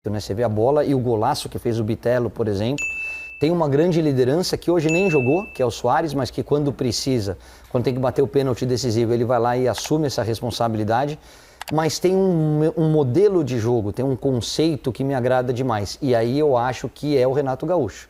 né? Você vê a bola e o golaço que fez o Bitelo, por exemplo. Tem uma grande liderança que hoje nem jogou, que é o Soares, mas que quando precisa, quando tem que bater o pênalti decisivo, ele vai lá e assume essa responsabilidade. Mas tem um modelo de jogo, tem um conceito que me agrada demais. E aí eu acho que é o Renato Gaúcho.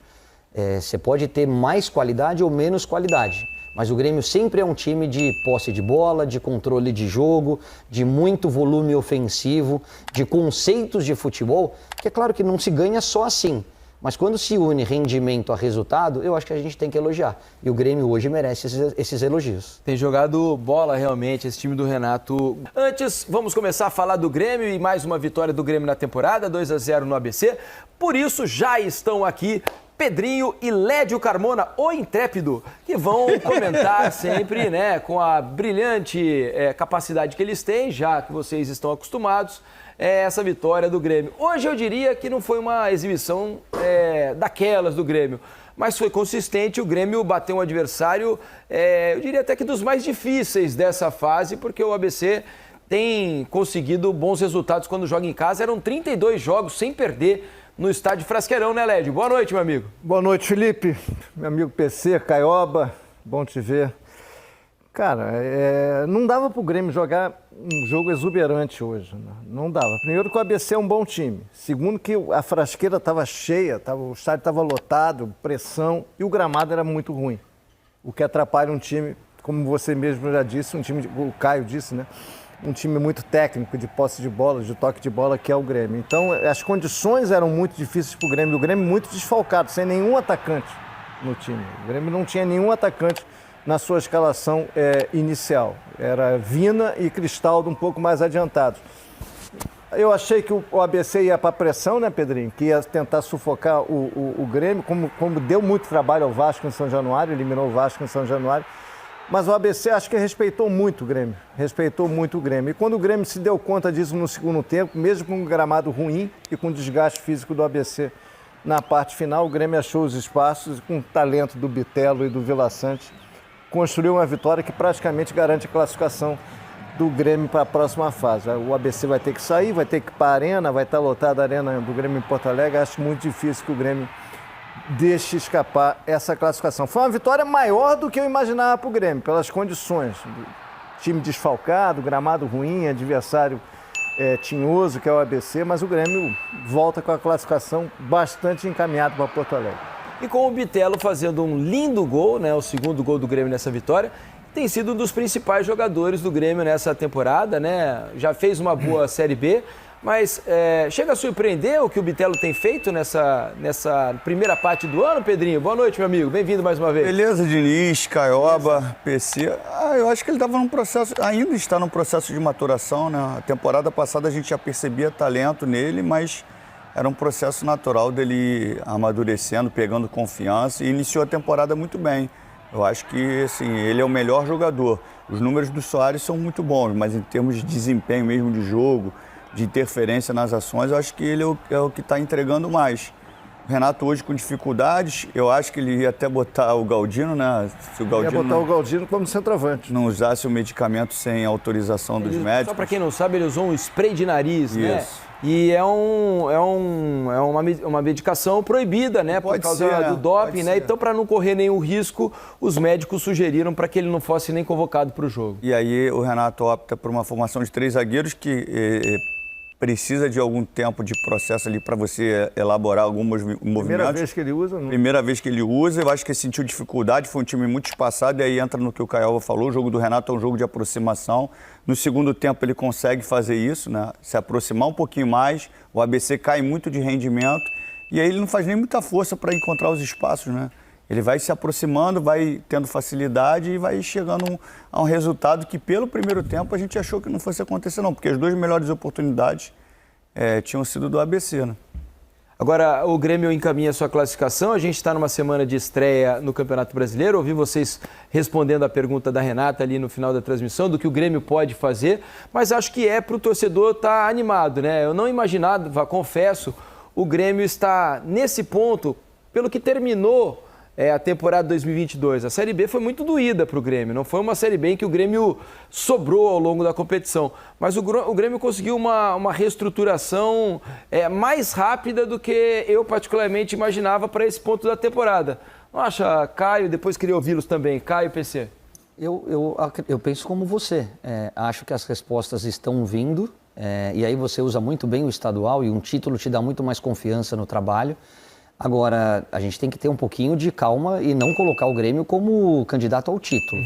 Você pode ter mais qualidade ou menos qualidade, mas o Grêmio sempre é um time de posse de bola, de controle de jogo, de muito volume ofensivo, de conceitos de futebol, que é claro que não se ganha só assim. Mas quando se une rendimento a resultado, eu acho que a gente tem que elogiar. E o Grêmio hoje merece esses elogios. Tem jogado bola realmente esse time do Renato. Antes, vamos começar a falar do Grêmio e mais uma vitória do Grêmio na temporada, 2-0 no ABC. Por isso, já estão aqui Pedrinho e Lédio Carmona, o intrépido, que vão comentar sempre, né, com a brilhante capacidade que eles têm, já que vocês estão acostumados, essa vitória do Grêmio. Hoje eu diria que não foi uma exibição daquelas do Grêmio, mas foi consistente. O Grêmio bateu um adversário, eu diria até que dos mais difíceis dessa fase, porque o ABC tem conseguido bons resultados quando joga em casa. Eram 32 jogos sem perder no estádio Frasqueirão, né, Lédio? Boa noite, meu amigo. Boa noite, Felipe. Meu amigo PC, Caioba, bom te ver. Cara, não dava pro Grêmio jogar um jogo exuberante hoje, né? Não dava. Primeiro que o ABC é um bom time. Segundo que a Frasqueira estava cheia, o estádio estava lotado, pressão, e o gramado era muito ruim. O que atrapalha um time, como você mesmo já disse, o Caio disse, né? Um time muito técnico, de posse de bola, de toque de bola, que é o Grêmio. Então, as condições eram muito difíceis para o Grêmio. O Grêmio muito desfalcado, sem nenhum atacante no time. O Grêmio não tinha nenhum atacante na sua escalação inicial. Era Vina e Cristaldo um pouco mais adiantados. Eu achei que o ABC ia para a pressão, né, Pedrinho? Que ia tentar sufocar o Grêmio, como deu muito trabalho ao Vasco em São Januário, eliminou o Vasco em São Januário. Mas o ABC acho que respeitou muito o Grêmio. E quando o Grêmio se deu conta disso no segundo tempo, mesmo com um gramado ruim e com o desgaste físico do ABC na parte final, o Grêmio achou os espaços, com o talento do Bitelo e do Vila Sante, construiu uma vitória que praticamente garante a classificação do Grêmio para a próxima fase. O ABC vai ter que sair, vai ter que ir para a Arena, vai estar lotada a Arena do Grêmio em Porto Alegre. Acho muito difícil que o Grêmio deixe escapar essa classificação. Foi uma vitória maior do que eu imaginava para o Grêmio, pelas condições. Time desfalcado, gramado ruim, adversário tinhoso, que é o ABC, mas o Grêmio volta com a classificação bastante encaminhada para Porto Alegre. E com o Bitelo fazendo um lindo gol, né, o segundo gol do Grêmio nessa vitória, tem sido um dos principais jogadores do Grêmio nessa temporada, né? Já fez uma boa Série B, mas chega a surpreender o que o Bitelo tem feito nessa primeira parte do ano, Pedrinho? Boa noite, meu amigo. Bem-vindo mais uma vez. Beleza, Diniz, Caioba, PC. Eu acho que ele estava num processo, ainda está num processo de maturação, né? A temporada passada a gente já percebia talento nele, mas era um processo natural dele amadurecendo, pegando confiança, e iniciou a temporada muito bem. Eu acho que, assim, ele é o melhor jogador. Os números do Soares são muito bons, mas em termos de desempenho mesmo de jogo, de interferência nas ações, eu acho que ele é o que está entregando mais. O Renato hoje com dificuldades, eu acho que ele ia até botar o Galdino, né? Se o Galdino ia botar o Galdino como centroavante. Não usasse o medicamento sem autorização dos médicos. Só para quem não sabe, ele usou um spray de nariz, isso, né? E é uma medicação proibida, né? Por causa do doping, né? Então, para não correr nenhum risco, os médicos sugeriram para que ele não fosse nem convocado para o jogo. E aí o Renato opta por uma formação de 3 zagueiros que precisa de algum tempo de processo ali para você elaborar alguns movimentos. Primeira vez que ele usa? Não. Primeira vez que ele usa, eu acho que ele sentiu dificuldade, foi um time muito espaçado, e aí entra no que o Caioba falou, o jogo do Renato é um jogo de aproximação. No segundo tempo ele consegue fazer isso, né? Se aproximar um pouquinho mais, o ABC cai muito de rendimento, e aí ele não faz nem muita força para encontrar os espaços, né? Ele vai se aproximando, vai tendo facilidade e vai chegando a um resultado que, pelo primeiro tempo, a gente achou que não fosse acontecer, não. Porque as 2 melhores oportunidades tinham sido do ABC, né? Agora, o Grêmio encaminha a sua classificação. A gente está numa semana de estreia no Campeonato Brasileiro. Ouvi vocês respondendo a pergunta da Renata ali no final da transmissão, do que o Grêmio pode fazer. Mas acho que para o torcedor estar animado, né? Eu não imaginava, confesso, o Grêmio está nesse ponto, pelo que terminou a temporada 2022. A Série B foi muito doída para o Grêmio, não foi uma Série B em que o Grêmio sobrou ao longo da competição, mas o Grêmio conseguiu uma reestruturação mais rápida do que eu particularmente imaginava para esse ponto da temporada. Não acha, Caio? Depois queria ouvi-los também. Caio, PC. Eu penso como você. Acho que as respostas estão vindo, e aí você usa muito bem o estadual e um título te dá muito mais confiança no trabalho. Agora, a gente tem que ter um pouquinho de calma e não colocar o Grêmio como candidato ao título.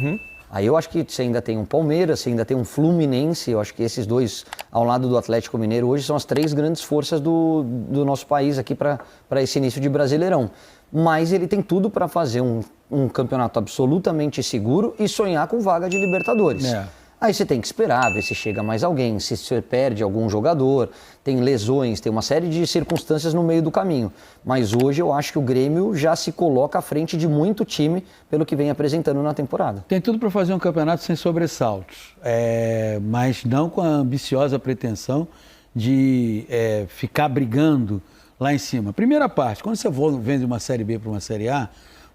Aí eu acho que você ainda tem um Palmeiras, você ainda tem um Fluminense, eu acho que esses dois, ao lado do Atlético Mineiro, hoje são as 3 grandes forças do nosso país aqui para esse início de Brasileirão. Mas ele tem tudo para fazer um campeonato absolutamente seguro e sonhar com vaga de Libertadores. Aí você tem que esperar, ver se chega mais alguém, se você perde algum jogador, tem lesões, tem uma série de circunstâncias no meio do caminho. Mas hoje eu acho que o Grêmio já se coloca à frente de muito time pelo que vem apresentando na temporada. Tem tudo para fazer um campeonato sem sobressaltos, mas não com a ambiciosa pretensão de ficar brigando lá em cima. Primeira parte, quando você vende uma Série B para uma Série A,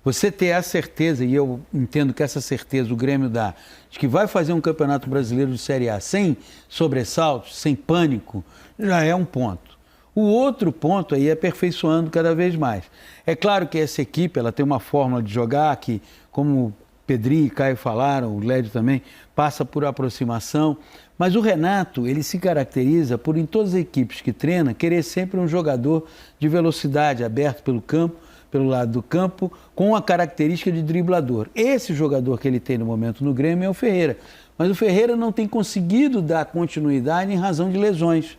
você ter a certeza, e eu entendo que essa certeza o Grêmio dá, de que vai fazer um campeonato brasileiro de Série A sem sobressaltos, sem pânico, já é um ponto. O outro ponto aí é aperfeiçoando cada vez mais. É claro que essa equipe ela tem uma fórmula de jogar que, como Pedrinho e Caio falaram, o Lédio também, passa por aproximação, mas o Renato, ele se caracteriza por, em todas as equipes que treina, querer sempre um jogador de velocidade, aberto pelo campo, pelo lado do campo, com a característica de driblador. Esse jogador que ele tem no momento no Grêmio é o Ferreira. Mas o Ferreira não tem conseguido dar continuidade em razão de lesões.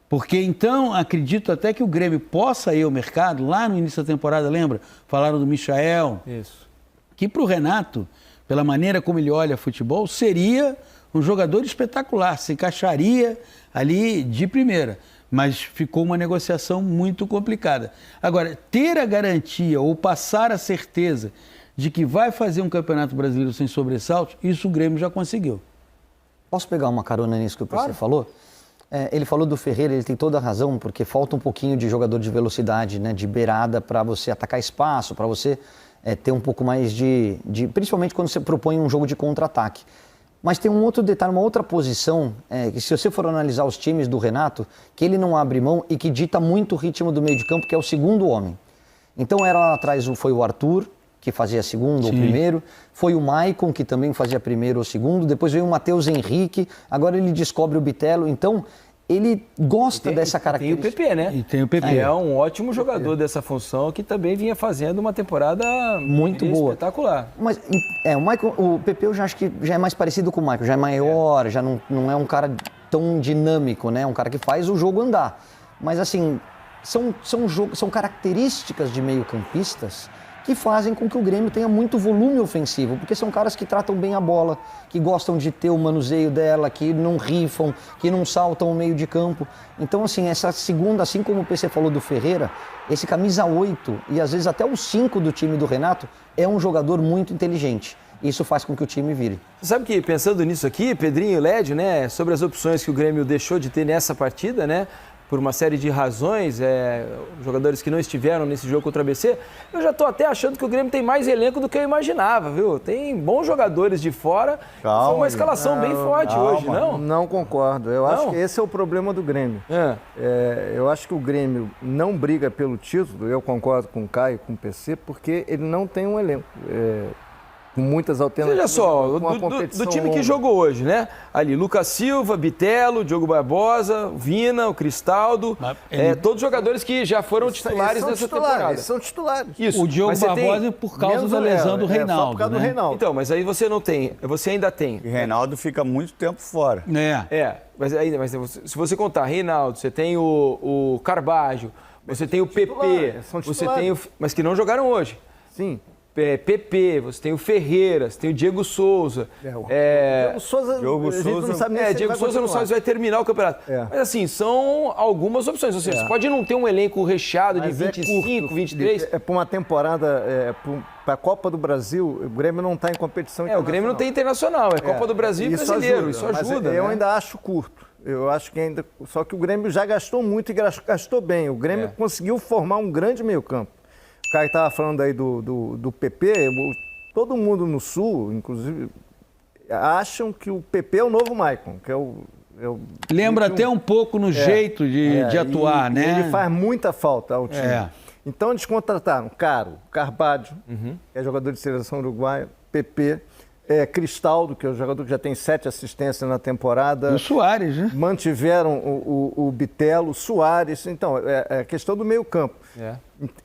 Porque então, acredito até que o Grêmio possa ir ao mercado, lá no início da temporada, lembra? Falaram do Michael. Isso. Que para o Renato, pela maneira como ele olha futebol, seria um jogador espetacular, se encaixaria ali de primeira. Mas ficou uma negociação muito complicada. Agora, ter a garantia ou passar a certeza de que vai fazer um campeonato brasileiro sem sobressaltos, isso o Grêmio já conseguiu. Posso pegar uma carona nisso que o PC falou? Ele falou do Ferreira, ele tem toda a razão, porque falta um pouquinho de jogador de velocidade, né, de beirada para você atacar espaço, para você ter um pouco mais principalmente quando você propõe um jogo de contra-ataque. Mas tem um outro detalhe, uma outra posição, que se você for analisar os times do Renato, que ele não abre mão e que dita muito o ritmo do meio de campo, que é o segundo homem. Então era lá atrás foi o Arthur, que fazia segundo ou primeiro, foi o Maicon, que também fazia primeiro ou segundo, depois veio o Matheus Henrique, agora ele descobre o Bitelo, então ele gosta dessa característica. Tem o PP, né? E tem o PP. É um ótimo jogador dessa função que também vinha fazendo uma temporada muito boa, espetacular. Mas o PP eu já acho que já é mais parecido com o Maicon, já é maior, já não é um cara tão dinâmico, né? Um cara que faz o jogo andar. Mas assim, são características de meio-campistas que fazem com que o Grêmio tenha muito volume ofensivo, porque são caras que tratam bem a bola, que gostam de ter o manuseio dela, que não rifam, que não saltam o meio de campo. Então, assim, essa segunda, assim como o PC falou do Ferreira, esse camisa 8 e às vezes até o 5 do time do Renato é um jogador muito inteligente. Isso faz com que o time vire. Sabe que, pensando nisso aqui, Pedrinho e Lédio, né, sobre as opções que o Grêmio deixou de ter nessa partida, né, por uma série de razões, jogadores que não estiveram nesse jogo contra o ABC, eu já estou até achando que o Grêmio tem mais elenco do que eu imaginava, viu? Tem bons jogadores de fora, foi uma escalação bem forte hoje, não? Não concordo, eu acho que esse é o problema do Grêmio. Eu acho que o Grêmio não briga pelo título, eu concordo com o Caio, com o PC, porque ele não tem um elenco. Com muitas alternativas. Veja só, do time que jogou hoje, né? Ali, Lucas Silva, Bitelo, Diogo Barbosa, Vina, o Cristaldo, todos jogadores que já foram titulares nessa temporada. São titulares. Isso. O Diogo Barbosa por causa da lesão do Reinaldo. Só por causa do Reinaldo. Então, mas aí você ainda tem. E Reinaldo fica muito tempo fora. Mas se você contar Reinaldo, você tem o Carbajo, você tem o PP, você tem mas que não jogaram hoje. Sim. PP, você tem o Ferreira, você tem o Diego Souza. Diego Souza não sabe nem se Diego Souza não sabe se vai terminar o campeonato. Mas assim, são algumas opções. Ou seja, você pode não ter um elenco recheado de 25, 23. Para uma temporada, para a Copa do Brasil, o Grêmio não está em competição internacional. O Grêmio não tem internacional, é Copa do Brasil e brasileiro. Isso ajuda. Eu ainda acho curto. Eu acho que ainda. Só que o Grêmio já gastou muito e gastou bem. O Grêmio conseguiu formar um grande meio-campo. Caio estava falando aí do PP, todo mundo no Sul, inclusive, acham que o PP é o novo Maicon, que é o Lembra até um pouco no jeito de atuar, né? Ele faz muita falta ao time. É. Então eles contrataram Carvalho, que é jogador de seleção uruguaia, PP, Cristaldo, que é o jogador que já tem 7 assistências na temporada. E o Soares, né? Mantiveram o Bitelo, Soares. Então, é questão do meio campo.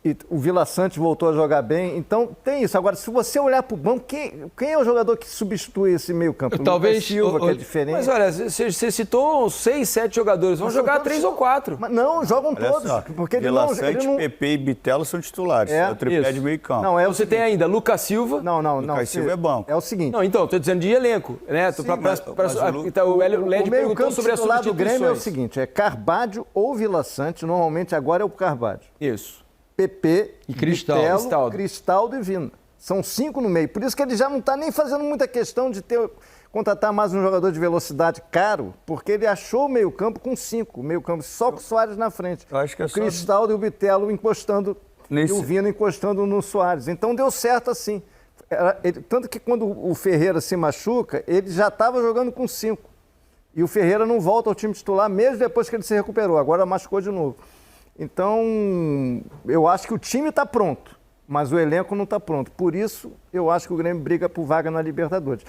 E o Vila Sante voltou a jogar bem. Então, tem isso. Agora, se você olhar para o banco, quem é o jogador que substitui esse meio campo? Talvez Lucas Silva, que é diferente. Mas olha, você citou 6, 7 jogadores. Vão jogar 3 ou 4. Mas não, jogam Olha todos. só, Porque ele Vila não, Sante, ele não... PP e Bitelo são titulares. É o tripé isso. de meio campo. Não, é o Você tem ainda Lucas Silva. Não. Lucas Silva é banco. É o seguinte. Não, então, estou dizendo de elenco, né? Sim, O Led O meio perguntou campo sobre as titular do substituições. Grêmio é o seguinte, é Carvalho ou Vila Sante, normalmente agora é o Carvalho. Isso. PP, E Cristaldo. Bitelo, Cristaldo e Vina. São 5 no meio. Por isso que ele já não está nem fazendo muita questão de contratar mais um jogador de velocidade caro, porque ele achou o meio campo com 5. O meio campo só com o Soares na frente. Eu acho que é o só- Cristaldo e o Bitelo encostando, e o Vina encostando no Soares. Então deu certo assim. Tanto que quando o Ferreira se machuca, ele já estava jogando com 5. E o Ferreira não volta ao time titular mesmo depois que ele se recuperou. Agora machucou de novo. Então, eu acho que o time está pronto, mas o elenco não está pronto. Por isso, eu acho que o Grêmio briga por vaga na Libertadores.